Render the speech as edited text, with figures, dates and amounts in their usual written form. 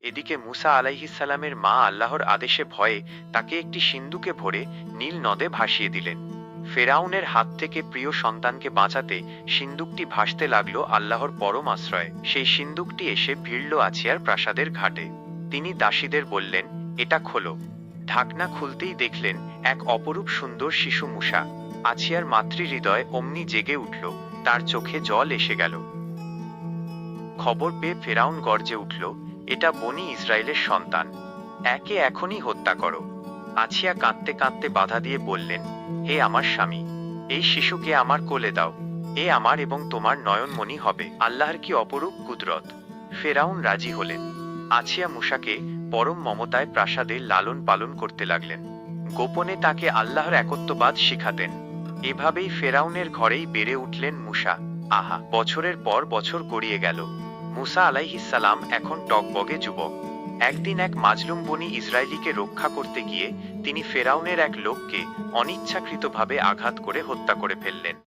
এদিকে মুসা আলাইহিসসালামের মা আল্লাহর আদেশে ভয়ে তাকে একটি সিন্দুকে ভরে নীল নদে ভাসিয়ে দিলেন। ফেরাউনের হাত থেকে প্রিয় সন্তানকে বাঁচাতে সিন্দুকটি ভাসতে লাগল আল্লাহর পরম আশ্রয়ে। সেই সিন্দুকটি এসে ভিড়ল আছিয়ার প্রাসাদের ঘাটে। তিনি দাসীদের বললেন, এটা খোলো। ঢাকনা খুলতেই দেখলেন এক অপরূপ সুন্দর শিশু মুসা। আছিয়ার মাতৃহৃদয় অমনি জেগে উঠল, তার চোখে জল এসে গেল। খবর পেয়ে ফেরাউন গর্জে উঠল, এটা বনি ইসরায়েলের সন্তান, একে এখনই হত্যা করো। আছিয়া কাঁদতে কাঁদতে বাধা দিয়ে বললেন, হে আমার স্বামী, এই শিশুকে আমার কোলে দাও, এ আমার এবং তোমার নয়নমণি হবে। আল্লাহর কি অপরূপ কুদরত! ফেরাউন রাজি হলেন। আছিয়া মুসাকে পরম মমতায় প্রাসাদে লালন পালন করতে লাগলেন। গোপনে তাকে আল্লাহর একত্ববাদ শিখাতেন। এভাবেই ফেরাউনের ঘরেই বেড়ে উঠলেন মুসা। আহা, বছরের পর বছর গড়িয়ে গেল। মুসা আলাইহিসসালাম এখন টগবগে যুবক। একদিন এক মাজলুম বনি ইসরায়েলীকে রক্ষা করতে গিয়ে তিনি ফেরাউনের এক লোককে অনিচ্ছাকৃতভাবে আঘাত করে হত্যা করে ফেললেন।